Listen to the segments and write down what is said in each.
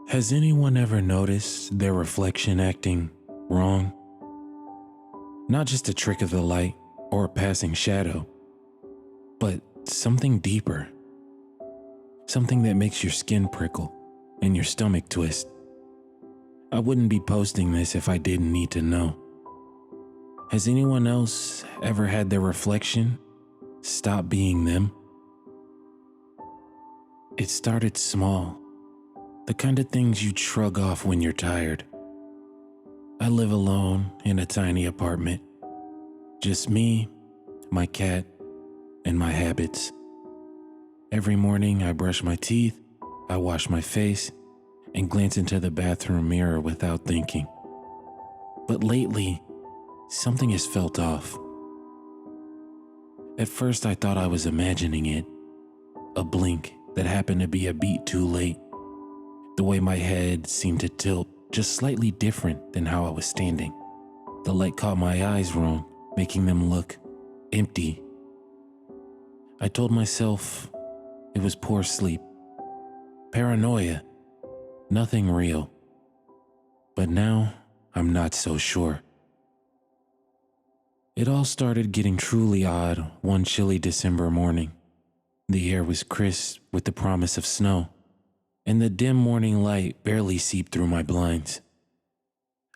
Has anyone ever noticed their reflection acting wrong? Not just a trick of the light or a passing shadow, but something deeper. Something that makes your skin prickle and your stomach twist. I wouldn't be posting this if I didn't need to know. Has anyone else ever had their reflection stop being them? It started small. The kind of things you'd shrug off when you're tired. I live alone in a tiny apartment. Just me, my cat, and my habits. Every morning I brush my teeth, I wash my face, and glance into the bathroom mirror without thinking. But lately, something has felt off. At first I thought I was imagining it. A blink that happened to be a beat too late. The way my head seemed to tilt just slightly different than how I was standing. The light caught my eyes wrong, making them look empty. I told myself it was poor sleep, paranoia, nothing real. But now I'm not so sure. It all started getting truly odd one chilly December morning. The air was crisp with the promise of snow, and the dim morning light barely seeped through my blinds.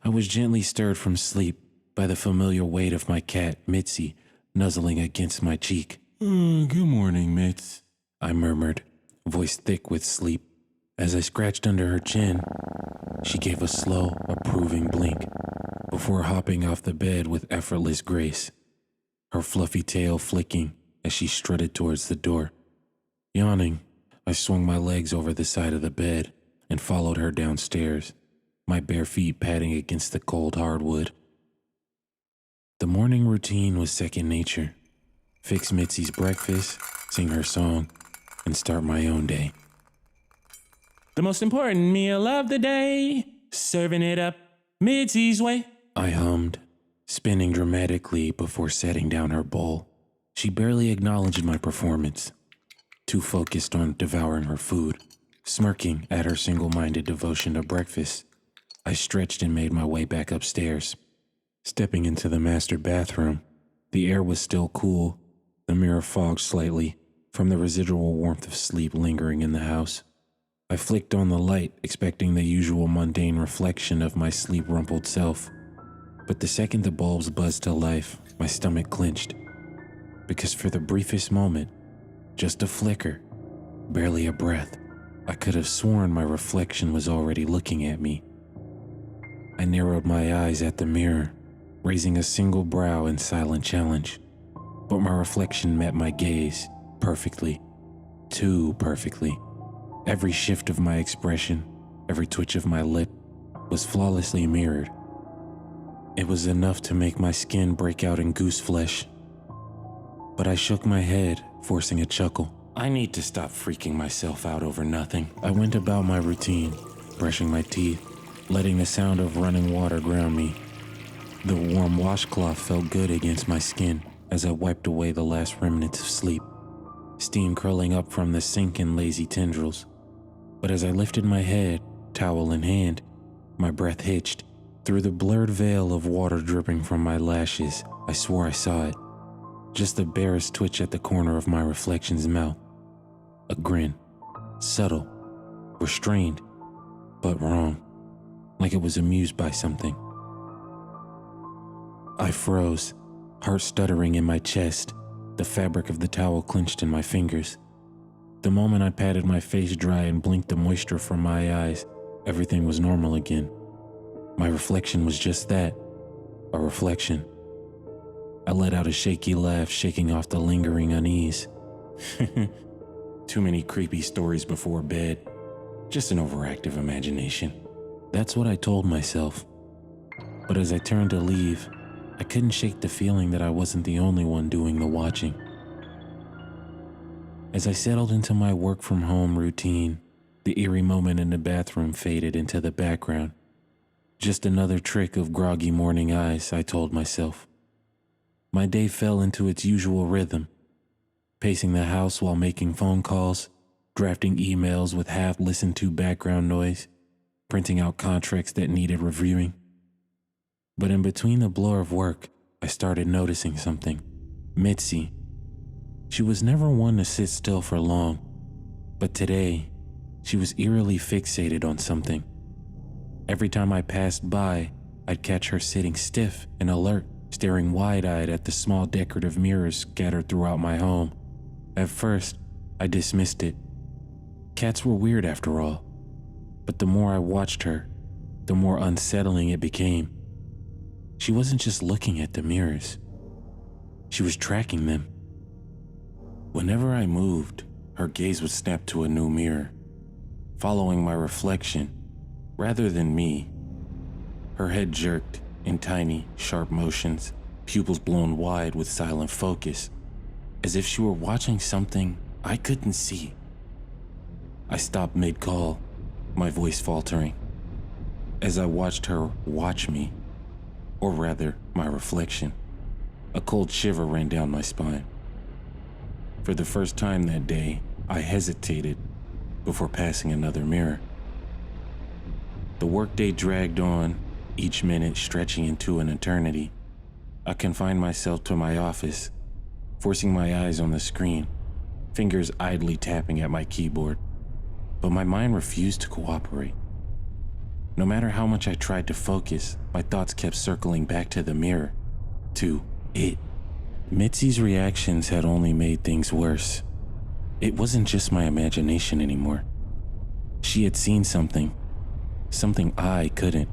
I was gently stirred from sleep by the familiar weight of my cat, Mitzi, nuzzling against my cheek. Good morning, Mitz," I murmured, voice thick with sleep. As I scratched under her chin, she gave a slow, approving blink before hopping off the bed with effortless grace, her fluffy tail flicking as she strutted towards the door. Yawning, I swung my legs over the side of the bed and followed her downstairs, my bare feet padding against the cold hardwood. The morning routine was second nature. Fix Mitzi's breakfast, sing her song, and start my own day. "The most important meal of the day, serving it up Mitzi's way," I hummed, spinning dramatically before setting down her bowl. She barely acknowledged my performance, too focused on devouring her food, smirking at her single-minded devotion to breakfast. I stretched and made my way back upstairs. Stepping into the master bathroom, the air was still cool, the mirror fogged slightly from the residual warmth of sleep lingering in the house. I flicked on the light, expecting the usual mundane reflection of my sleep-rumpled self. But the second the bulbs buzzed to life, my stomach clenched. Because for the briefest moment, just a flicker, barely a breath, I could have sworn my reflection was already looking at me. I narrowed my eyes at the mirror, raising a single brow in silent challenge. But my reflection met my gaze perfectly, too perfectly. Every shift of my expression, every twitch of my lip was flawlessly mirrored. It was enough to make my skin break out in goose flesh. But I shook my head, forcing a chuckle. I need to stop freaking myself out over nothing. I went about my routine, brushing my teeth, letting the sound of running water ground me. The warm washcloth felt good against my skin as I wiped away the last remnants of sleep, steam curling up from the sink in lazy tendrils. But as I lifted my head, towel in hand, my breath hitched. Through the blurred veil of water dripping from my lashes, I swore I saw it. Just the barest twitch at the corner of my reflection's mouth. A grin. Subtle. Restrained. But wrong. Like it was amused by something. I froze, heart stuttering in my chest, the fabric of the towel clenched in my fingers. The moment I patted my face dry and blinked the moisture from my eyes, everything was normal again. My reflection was just that, a reflection. I let out a shaky laugh, shaking off the lingering unease. Too many creepy stories before bed. Just an overactive imagination. That's what I told myself. But as I turned to leave, I couldn't shake the feeling that I wasn't the only one doing the watching. As I settled into my work-from-home routine, the eerie moment in the bathroom faded into the background. Just another trick of groggy morning eyes, I told myself. My day fell into its usual rhythm, pacing the house while making phone calls, drafting emails with half-listened-to background noise, printing out contracts that needed reviewing. But in between the blur of work, I started noticing something. Mitzi. She was never one to sit still for long, but today, she was eerily fixated on something. Every time I passed by, I'd catch her sitting stiff and alert, staring wide-eyed at the small decorative mirrors scattered throughout my home. At first, I dismissed it. Cats were weird after all, but the more I watched her, the more unsettling it became. She wasn't just looking at the mirrors. She was tracking them. Whenever I moved, her gaze would snap to a new mirror, following my reflection rather than me. Her head jerked in tiny, sharp motions, pupils blown wide with silent focus, as if she were watching something I couldn't see. I stopped mid-call, my voice faltering, as I watched her watch me, or rather, my reflection. A cold shiver ran down my spine. For the first time that day, I hesitated before passing another mirror. The workday dragged on, each minute stretching into an eternity. I confined myself to my office, forcing my eyes on the screen, fingers idly tapping at my keyboard. But my mind refused to cooperate. No matter how much I tried to focus, my thoughts kept circling back to the mirror, to it. Mitzi's reactions had only made things worse. It wasn't just my imagination anymore. She had seen something I couldn't.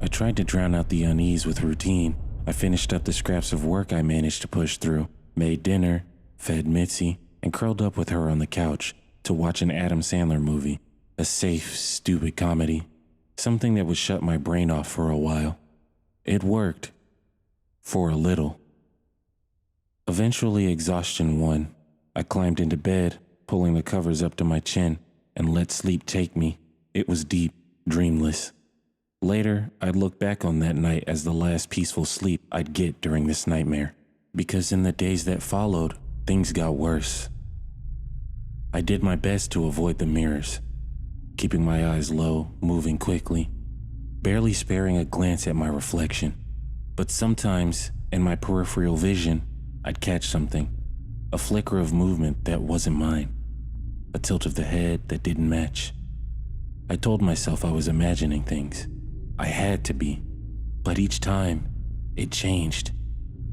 I tried to drown out the unease with routine. I finished up the scraps of work I managed to push through, made dinner, fed Mitzi, and curled up with her on the couch to watch an Adam Sandler movie, a safe, stupid comedy, something that would shut my brain off for a while. It worked. For a little. Eventually, exhaustion won. I climbed into bed, pulling the covers up to my chin, and let sleep take me. It was deep, dreamless. Later, I'd look back on that night as the last peaceful sleep I'd get during this nightmare, because in the days that followed, things got worse. I did my best to avoid the mirrors, keeping my eyes low, moving quickly, barely sparing a glance at my reflection. But sometimes, in my peripheral vision, I'd catch something, a flicker of movement that wasn't mine, a tilt of the head that didn't match. I told myself I was imagining things. I had to be, but each time, it changed.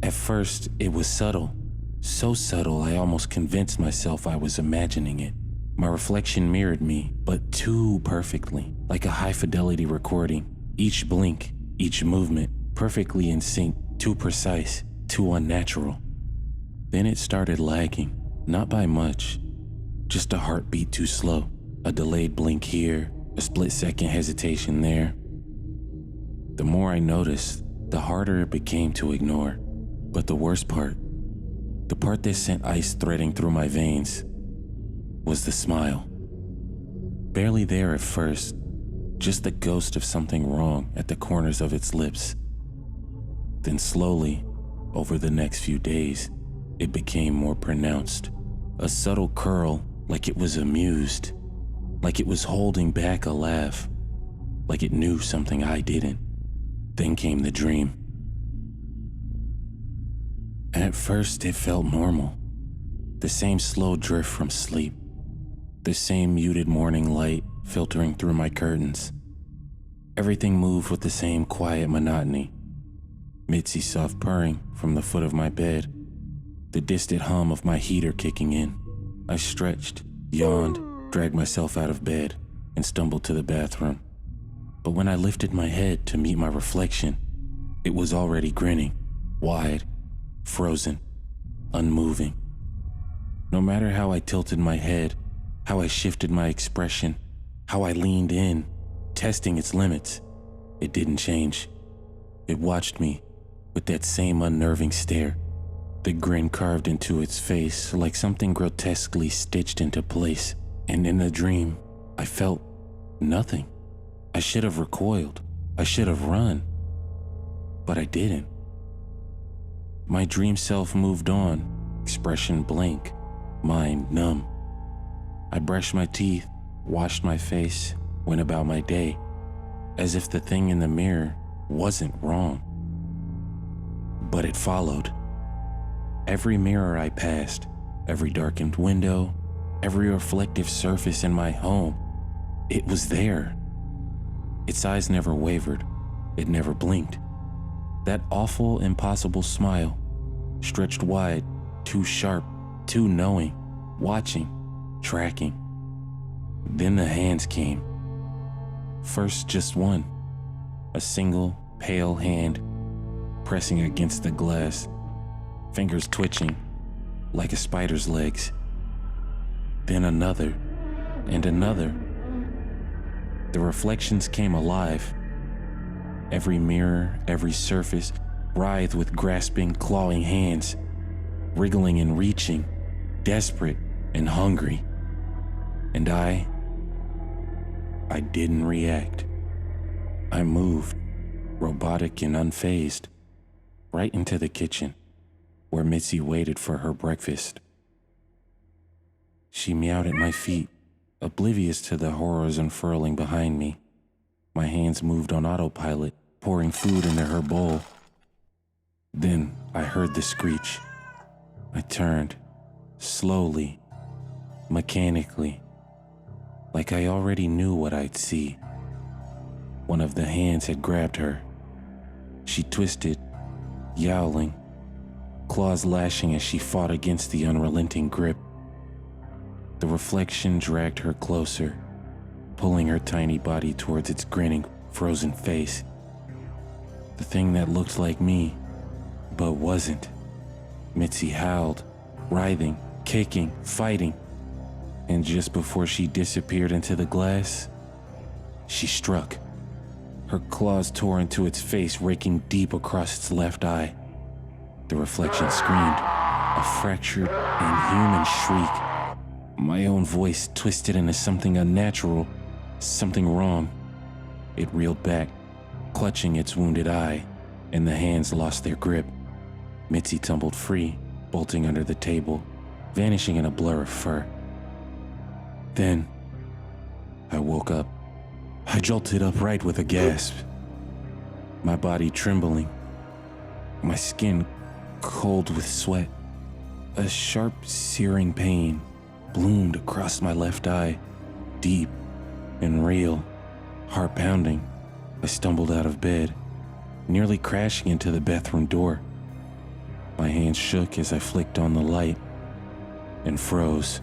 At first, it was subtle, so subtle I almost convinced myself I was imagining it. My reflection mirrored me, but too perfectly, like a high-fidelity recording. Each blink, each movement, perfectly in sync, too precise, too unnatural. Then it started lagging, not by much, just a heartbeat too slow, a delayed blink here, a split-second hesitation there. The more I noticed, the harder it became to ignore. But the worst part, the part that sent ice threading through my veins, was the smile. Barely there at first, just the ghost of something wrong at the corners of its lips. Then slowly, over the next few days, it became more pronounced. A subtle curl, like it was amused, like it was holding back a laugh, like it knew something I didn't. Then came the dream. At first, it felt normal. The same slow drift from sleep. The same muted morning light filtering through my curtains. Everything moved with the same quiet monotony. Mitzi's soft purring from the foot of my bed. The distant hum of my heater kicking in. I stretched, yawned, dragged myself out of bed, and stumbled to the bathroom. But when I lifted my head to meet my reflection, it was already grinning, wide, frozen, unmoving. No matter how I tilted my head, how I shifted my expression, how I leaned in, testing its limits, it didn't change. It watched me with that same unnerving stare, the grin carved into its face like something grotesquely stitched into place. And in the dream, I felt nothing. I should have recoiled. I should have run. But I didn't. My dream self moved on, expression blank, mind numb. I brushed my teeth, washed my face, went about my day, as if the thing in the mirror wasn't wrong. But it followed. Every mirror I passed, every darkened window, every reflective surface in my home, it was there. Its eyes never wavered. It never blinked. That awful, impossible smile, stretched wide, too sharp, too knowing, watching, tracking. Then the hands came. First, just one, a single, pale hand, pressing against the glass, fingers twitching, like a spider's legs. Then another, and another. The reflections came alive. Every mirror, every surface, writhed with grasping, clawing hands, wriggling and reaching, desperate and hungry. And I didn't react. I moved, robotic and unfazed, right into the kitchen, where Mitzi waited for her breakfast. She meowed at my feet, oblivious to the horrors unfurling behind me. My hands moved on autopilot, pouring food into her bowl. Then I heard the screech. I turned, slowly, mechanically, like I already knew what I'd see. One of the hands had grabbed her. She twisted, yowling, claws lashing as she fought against the unrelenting grip. The reflection dragged her closer, pulling her tiny body towards its grinning, frozen face. The thing that looked like me, but wasn't. Mitzi howled, writhing, kicking, fighting. And just before she disappeared into the glass, she struck. Her claws tore into its face, raking deep across its left eye. The reflection screamed, a fractured, inhuman shriek. My own voice twisted into something unnatural, something wrong. It reeled back, clutching its wounded eye, and the hands lost their grip. Mitzi tumbled free, bolting under the table, vanishing in a blur of fur. Then, I woke up. I jolted upright with a gasp, my body trembling, my skin cold with sweat. A sharp, searing pain bloomed across my left eye, deep and real, heart pounding. I stumbled out of bed, nearly crashing into the bathroom door. My hands shook as I flicked on the light and froze.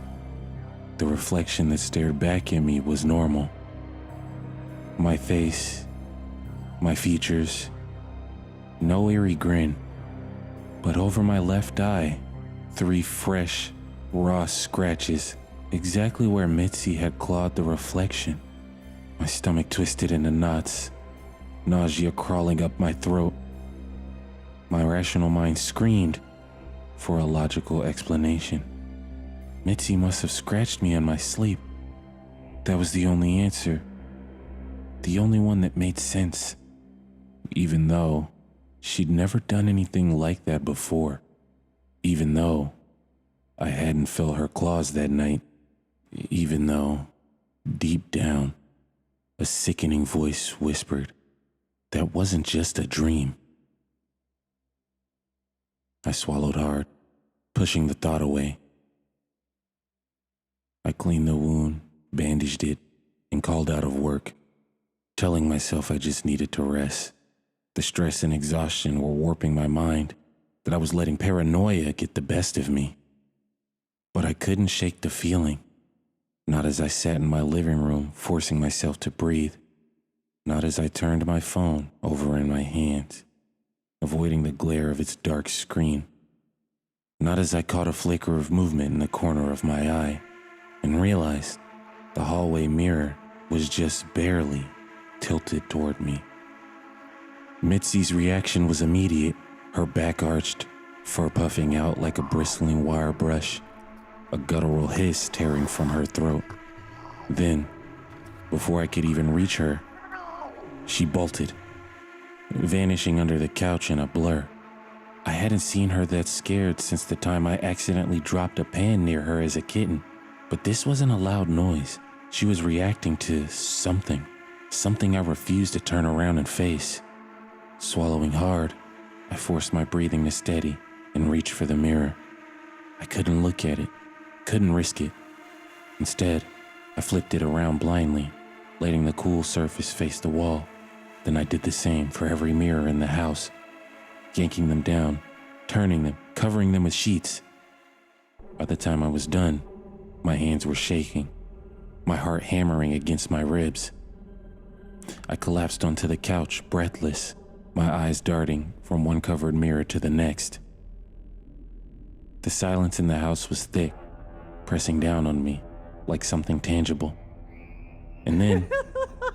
The reflection that stared back at me was normal. My face, my features, no eerie grin, but over my left eye, 3 fresh, raw scratches, exactly where Mitzi had clawed the reflection. My stomach twisted into knots, nausea crawling up my throat. My rational mind screamed for a logical explanation. Mitzi must have scratched me in my sleep. That was the only answer. The only one that made sense. Even though she'd never done anything like that before. Even though I hadn't felt her claws that night. Even though, deep down, a sickening voice whispered, that wasn't just a dream. I swallowed hard, pushing the thought away. I cleaned the wound, bandaged it, and called out of work, telling myself I just needed to rest. The stress and exhaustion were warping my mind, that I was letting paranoia get the best of me. But I couldn't shake the feeling, not as I sat in my living room forcing myself to breathe, not as I turned my phone over in my hands, avoiding the glare of its dark screen, not as I caught a flicker of movement in the corner of my eye and realized the hallway mirror was just barely tilted toward me. Mitzi's reaction was immediate, her back arched, fur puffing out like a bristling wire brush, a guttural hiss tearing from her throat. Then, before I could even reach her, she bolted, vanishing under the couch in a blur. I hadn't seen her that scared since the time I accidentally dropped a pan near her as a kitten, but this wasn't a loud noise, She was reacting to something I refused to turn around and face. Swallowing hard, I forced my breathing to steady and reached for the mirror. I couldn't look at it, couldn't risk it. Instead, I flipped it around blindly, letting the cool surface face the wall. Then I did the same for every mirror in the house, yanking them down, turning them, covering them with sheets. By the time I was done, my hands were shaking, my heart hammering against my ribs. I collapsed onto the couch, breathless, my eyes darting from one covered mirror to the next. The silence in the house was thick, pressing down on me like something tangible. And then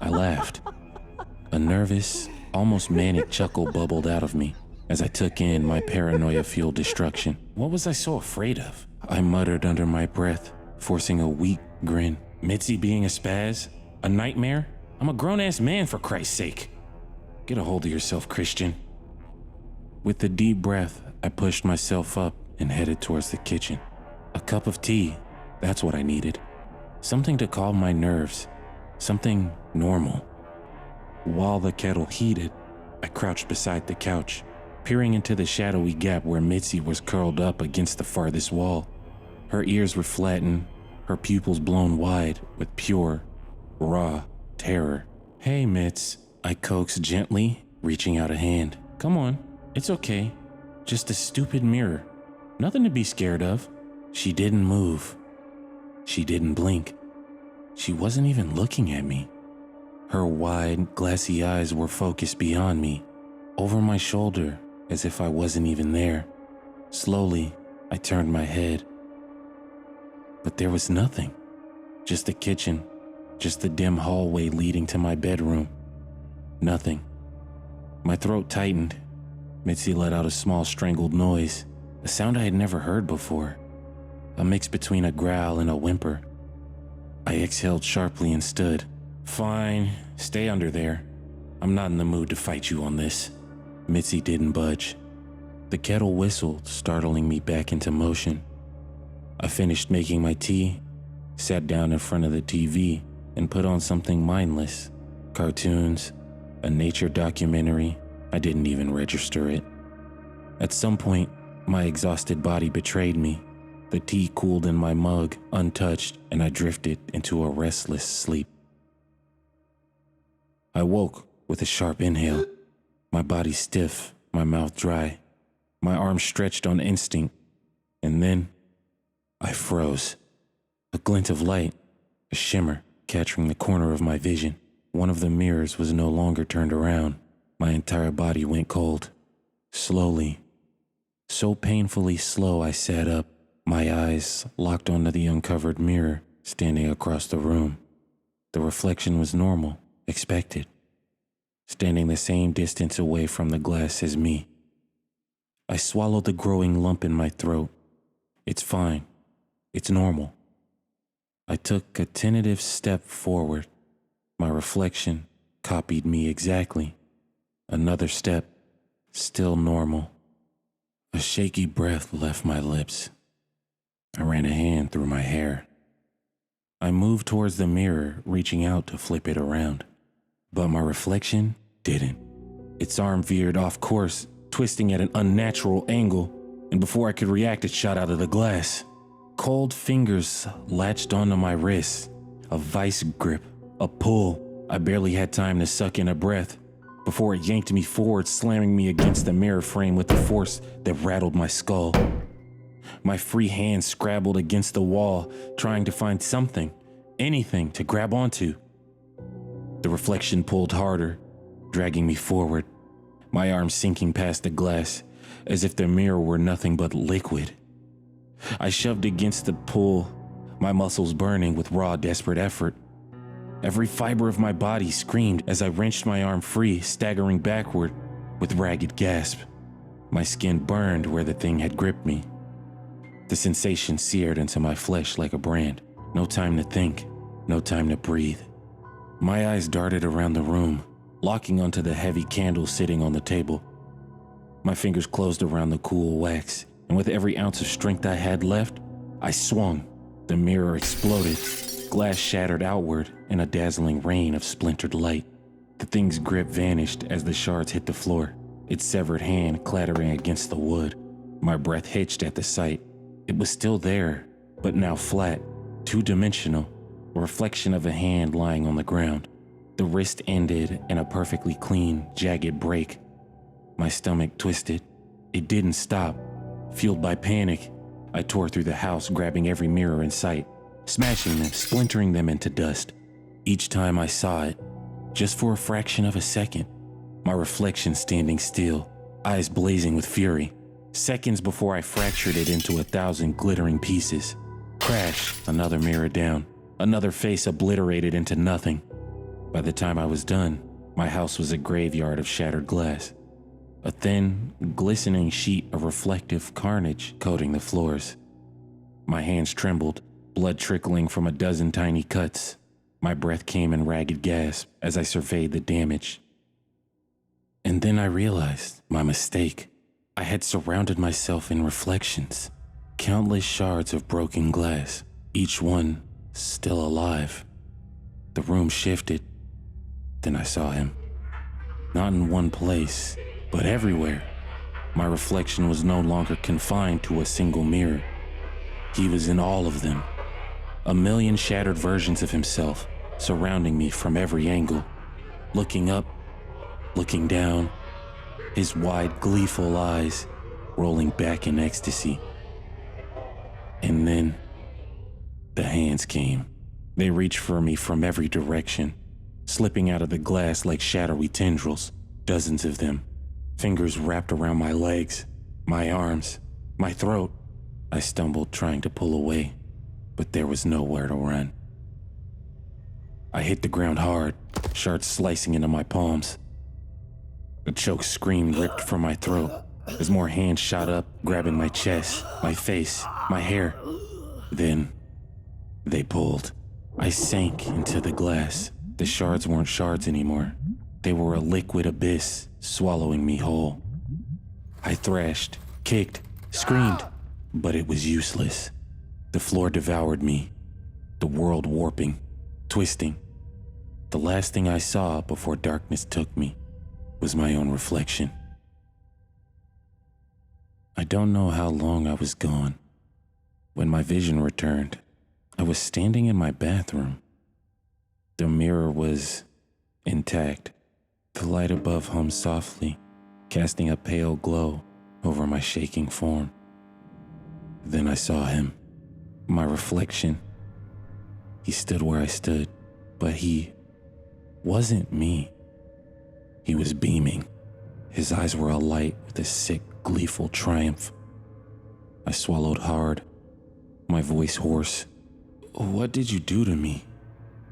I laughed. A nervous, almost manic chuckle bubbled out of me as I took in my paranoia-fueled destruction. What was I so afraid of? I muttered under my breath, forcing a weak grin. Mitzi being a spaz? A nightmare? I'm a grown-ass man, for Christ's sake. Get a hold of yourself, Christian. With a deep breath, I pushed myself up and headed towards the kitchen. A cup of tea, that's what I needed. Something to calm my nerves, something normal. While the kettle heated, I crouched beside the couch, peering into the shadowy gap where Mitzi was curled up against the farthest wall. Her ears were flattened, her pupils blown wide with pure, raw terror. Hey, Mitz, I coaxed gently, reaching out a hand. Come on, it's okay. Just a stupid mirror. Nothing to be scared of. She didn't move. She didn't blink. She wasn't even looking at me. Her wide, glassy eyes were focused beyond me, over my shoulder, as if I wasn't even there. Slowly, I turned my head. But there was nothing. Just the kitchen, just the dim hallway leading to my bedroom. Nothing. My throat tightened. Mitzi let out a small strangled noise, a sound I had never heard before, a mix between a growl and a whimper. I exhaled sharply and stood. Fine, stay under there. I'm not in the mood to fight you on this. Mitzi didn't budge. The kettle whistled, startling me back into motion. I finished making my tea, sat down in front of the TV, and put on something mindless. Cartoons, a nature documentary. I didn't even register it. At some point, my exhausted body betrayed me. The tea cooled in my mug, untouched, and I drifted into a restless sleep. I woke with a sharp inhale, my body stiff, my mouth dry, my arms stretched on instinct, and then I froze. A glint of light, a shimmer, capturing the corner of my vision. One of the mirrors was no longer turned around. My entire body went cold. Slowly, so painfully slow, I sat up, my eyes locked onto the uncovered mirror standing across the room. The reflection was normal, expected, standing the same distance away from the glass as me. I swallowed the growing lump in my throat. It's fine. It's normal. I took a tentative step forward. My reflection copied me exactly. Another step, still normal. A shaky breath left my lips. I ran a hand through my hair. I moved towards the mirror, reaching out to flip it around. But my reflection didn't. Its arm veered off course, twisting at an unnatural angle, and before I could react, it shot out of the glass. Cold fingers latched onto my wrist, a vice grip, a pull. I barely had time to suck in a breath before it yanked me forward, slamming me against the mirror frame with a force that rattled my skull. My free hand scrabbled against the wall, trying to find something, anything to grab onto. The reflection pulled harder, dragging me forward, my arm sinking past the glass, as if the mirror were nothing but liquid. I shoved against the pull, my muscles burning with raw, desperate effort. Every fiber of my body screamed as I wrenched my arm free, staggering backward with ragged gasp. My skin burned where the thing had gripped me. The sensation seared into my flesh like a brand. No time to think, no time to breathe. My eyes darted around the room, locking onto the heavy candle sitting on the table. My fingers closed around the cool wax, and with every ounce of strength I had left, I swung. The mirror exploded, Glass shattered outward in a dazzling rain of splintered light. The thing's grip vanished as the shards hit the floor, its severed hand clattering against the wood. My breath hitched at the sight. It was still there, but now flat, two-dimensional, a reflection of a hand lying on the ground. The wrist ended in a perfectly clean, jagged break. My stomach twisted. It didn't stop. Fueled by panic, I tore through the house, grabbing every mirror in sight, smashing them, splintering them into dust. Each time I saw it, just for a fraction of a second, my reflection standing still, eyes blazing with fury. Seconds before I fractured it into 1,000 glittering pieces. Crash, another mirror down, another face obliterated into nothing. By the time I was done, my house was a graveyard of shattered glass. A thin, glistening sheet of reflective carnage coating the floors. My hands trembled, blood trickling from a dozen tiny cuts. My breath came in ragged gasps as I surveyed the damage. And then I realized my mistake. I had surrounded myself in reflections, countless shards of broken glass, each one still alive. The room shifted. Then I saw him. Not in one place, but everywhere. My reflection was no longer confined to a single mirror. He was in all of them. A million shattered versions of himself surrounding me from every angle. Looking up, looking down, his wide, gleeful eyes rolling back in ecstasy. And then the hands came. They reached for me from every direction, slipping out of the glass like shadowy tendrils, dozens of them. Fingers wrapped around my legs, my arms, my throat. I stumbled trying to pull away, but there was nowhere to run. I hit the ground hard, shards slicing into my palms. A choked scream ripped from my throat as more hands shot up, grabbing my chest, my face, my hair. Then they pulled. I sank into the glass. The shards weren't shards anymore. They were a liquid abyss swallowing me whole. I thrashed, kicked, screamed, but it was useless. The floor devoured me, the world warping, twisting. The last thing I saw before darkness took me was my own reflection. I don't know how long I was gone. When my vision returned, I was standing in my bathroom. The mirror was intact. The light above hummed softly, casting a pale glow over my shaking form. Then I saw him, my reflection. He stood where I stood, but he wasn't me. He was beaming. His eyes were alight with a sick, gleeful triumph. I swallowed hard, my voice hoarse. "What did you do to me?"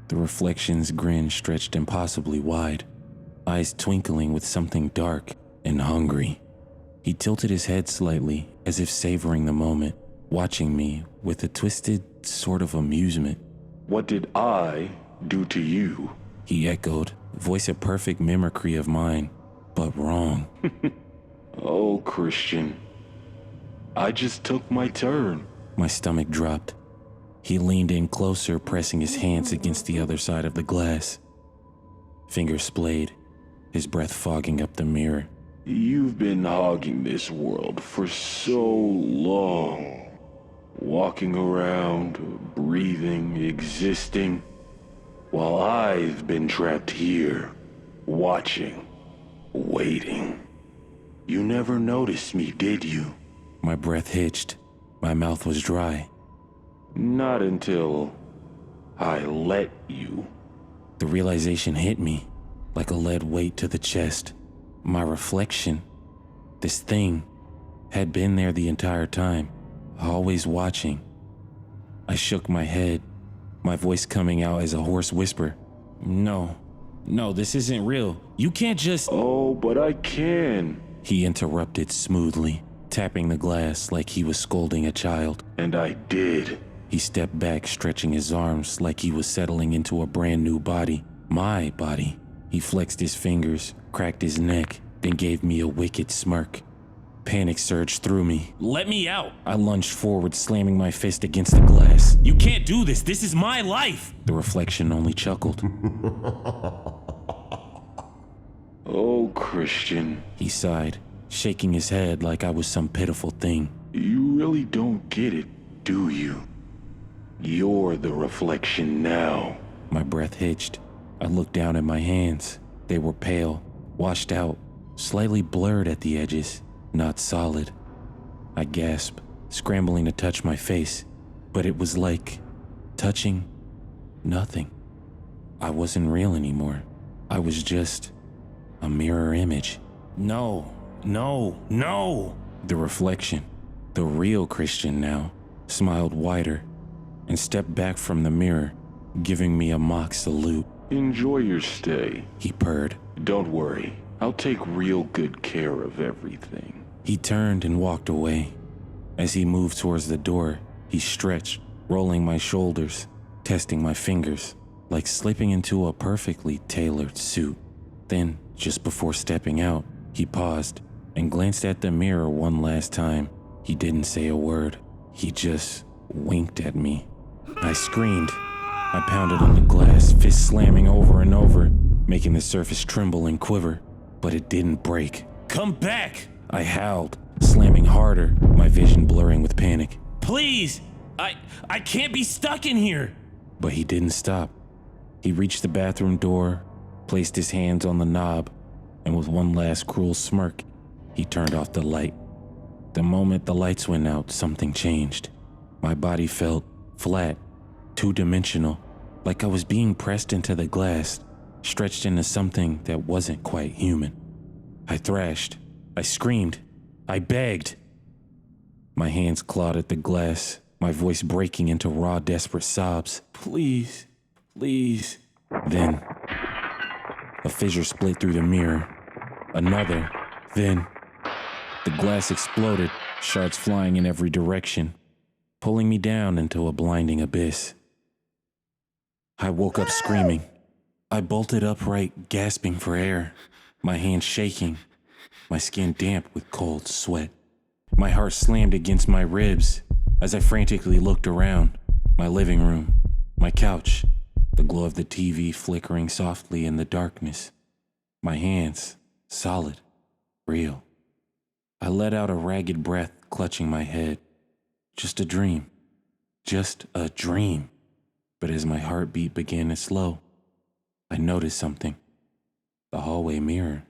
The reflection's grin stretched impossibly wide, eyes twinkling with something dark and hungry. He tilted his head slightly, as if savoring the moment, watching me with a twisted sort of amusement. "What did I do to you?" He echoed, voice a perfect mimicry of mine, but wrong. "Oh, Christian, I just took my turn." My stomach dropped. He leaned in closer, pressing his hands against the other side of the glass. Fingers splayed, his breath fogging up the mirror. "You've been hogging this world for so long. Walking around, breathing, existing, while I've been trapped here, watching, waiting. You never noticed me, did you?" My breath hitched. My mouth was dry. "Not until I let you." The realization hit me like a lead weight to the chest. My reflection, this thing, had been there the entire time, always watching. I shook my head, my voice coming out as a hoarse whisper. No, this isn't real. You can't just—" "Oh, but I can." He interrupted smoothly, tapping the glass like he was scolding a child. "And I did." He stepped back, stretching his arms like he was settling into a brand new body. My body. He flexed his fingers, cracked his neck, then gave me a wicked smirk. Panic surged through me. "Let me out!" I lunged forward, slamming my fist against the glass. "You can't do this! This is my life!" The reflection only chuckled. Oh, Christian, He sighed, shaking his head like I was some pitiful thing. you really don't get it, do you? You're the reflection now. My breath hitched. I looked down at my hands. They were pale, washed out, slightly blurred at the edges, not solid. I gasped, scrambling to touch my face, but it was like touching nothing. I wasn't real anymore. I was just a mirror image. No, no, no! The reflection, the real Christian now, smiled wider and stepped back from the mirror, giving me a mock salute. Enjoy your stay. He purred. Don't worry, I'll take real good care of everything. He turned and walked away. As he moved towards the door, he stretched, rolling my shoulders, testing my fingers, like slipping into a perfectly tailored suit. Then, just before stepping out, he paused and glanced at the mirror one last time. He didn't say a word. He just winked at me. I screamed. I pounded on the glass, fist slamming over and over, making the surface tremble and quiver, but it didn't break. "Come back!" I howled, slamming harder, my vision blurring with panic. "Please! I can't be stuck in here!" But he didn't stop. He reached the bathroom door, placed his hands on the knob, and with one last cruel smirk, he turned off the light. The moment the lights went out, something changed. My body felt flat, two-dimensional, like I was being pressed into the glass, stretched into something that wasn't quite human. I thrashed. I screamed. I begged. My hands clawed at the glass, my voice breaking into raw, desperate sobs. "Please, please." Then, a fissure split through the mirror. Another. Then, the glass exploded, shards flying in every direction, pulling me down into a blinding abyss. I woke up screaming. I bolted upright, gasping for air, my hands shaking, my skin damp with cold sweat. My heart slammed against my ribs as I frantically looked around. My living room, my couch, the glow of the TV flickering softly in the darkness. My hands, solid, real. I let out a ragged breath, clutching my head. Just a dream. Just a dream. But as my heartbeat began to slow, I noticed something. The hallway mirror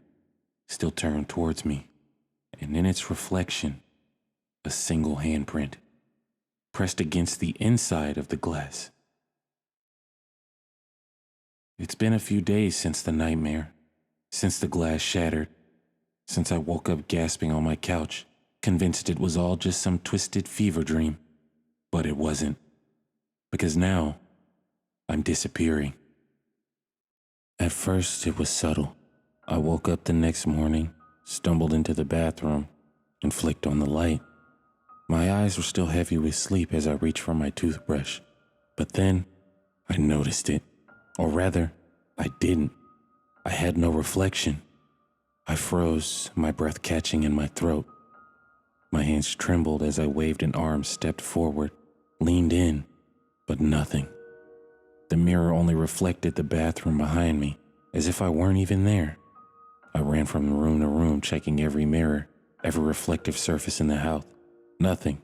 still turned towards me, and in its reflection, a single handprint pressed against the inside of the glass. It's been a few days since the nightmare, since the glass shattered, since I woke up gasping on my couch, convinced it was all just some twisted fever dream. But it wasn't, because now I'm disappearing. At first, it was subtle. I woke up the next morning, stumbled into the bathroom, and flicked on the light. My eyes were still heavy with sleep as I reached for my toothbrush. But then, I noticed it. Or rather, I didn't. I had no reflection. I froze, my breath catching in my throat. My hands trembled as I waved an arm, stepped forward, leaned in, but nothing. The mirror only reflected the bathroom behind me, as if I weren't even there. I ran from room to room, checking every mirror, every reflective surface in the house. Nothing,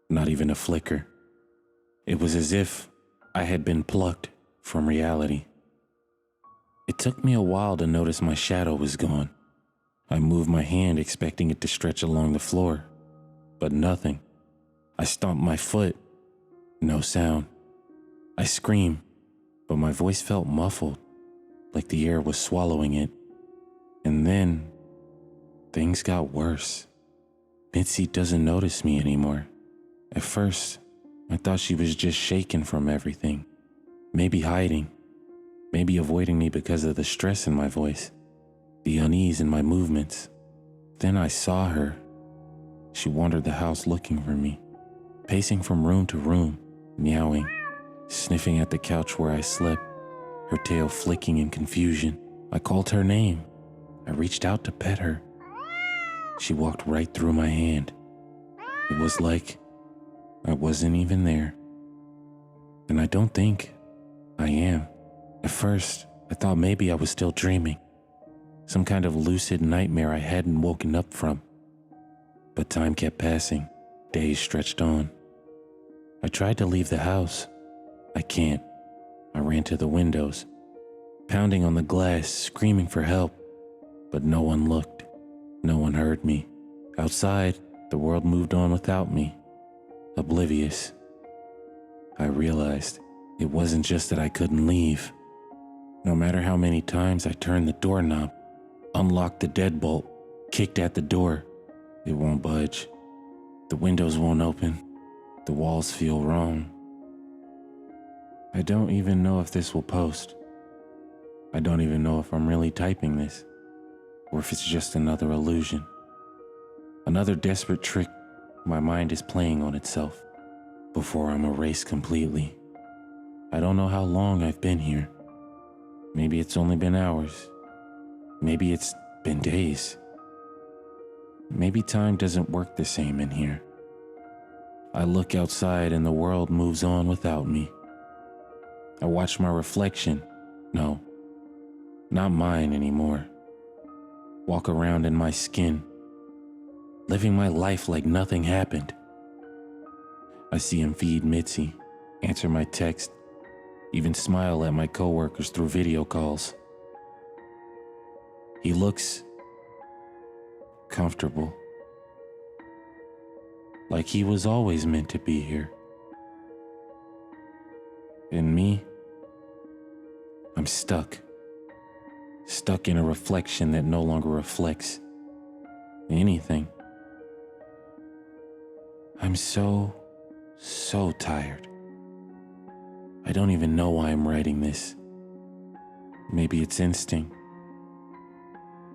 not even a flicker. It was as if I had been plucked from reality. It took me a while to notice my shadow was gone. I moved my hand, expecting it to stretch along the floor, but nothing. I stomped my foot. No sound. I screamed, but my voice felt muffled, like the air was swallowing it. And then, things got worse. Mitzi doesn't notice me anymore. At first, I thought she was just shaken from everything. Maybe hiding. Maybe avoiding me because of the stress in my voice, the unease in my movements. Then I saw her. She wandered the house looking for me, pacing from room to room, meowing, sniffing at the couch where I slept, her tail flicking in confusion. I called her name. I reached out to pet her. She walked right through my hand. It was like I wasn't even there. And I don't think I am. At first, I thought maybe I was still dreaming. Some kind of lucid nightmare I hadn't woken up from. But time kept passing. Days stretched on. I tried to leave the house. I can't. I ran to the windows, pounding on the glass, screaming for help. But no one looked. No one heard me. Outside, the world moved on without me, oblivious. I realized it wasn't just that I couldn't leave. No matter how many times I turned the doorknob, unlocked the deadbolt, kicked at the door, it won't budge. The windows won't open. The walls feel wrong. I don't even know if this will post. I don't even know if I'm really typing this, or if it's just another illusion. Another desperate trick my mind is playing on itself before I'm erased completely. I don't know how long I've been here. Maybe it's only been hours. Maybe it's been days. Maybe time doesn't work the same in here. I look outside and the world moves on without me. I watch my reflection, no, not mine anymore, walk around in my skin, living my life like nothing happened. I see him feed Mitzi, answer my text, even smile at my coworkers through video calls. He looks comfortable, like he was always meant to be here. And me, I'm stuck in a reflection that no longer reflects anything. I'm so tired. I don't even know why I'm writing this. Maybe it's instinct.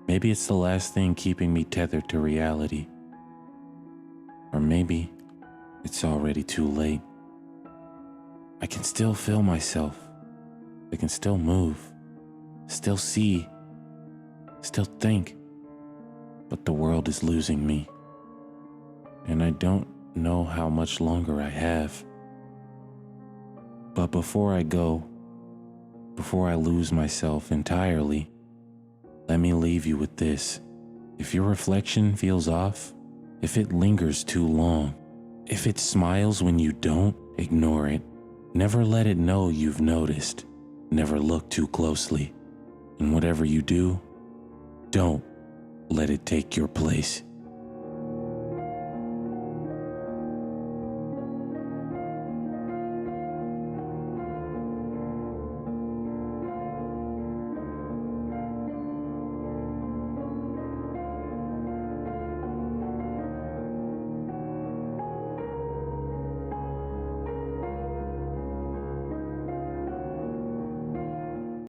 Maybe it's the last thing keeping me tethered to reality. Or maybe it's already too late. I can still feel myself. I can still move, still see, still think. But the world is losing me. And I don't know how much longer I have. But before I go, before I lose myself entirely, let me leave you with this. If your reflection feels off, if it lingers too long, if it smiles when you don't, ignore it. Never let it know you've noticed. Never look too closely. And whatever you do, don't let it take your place.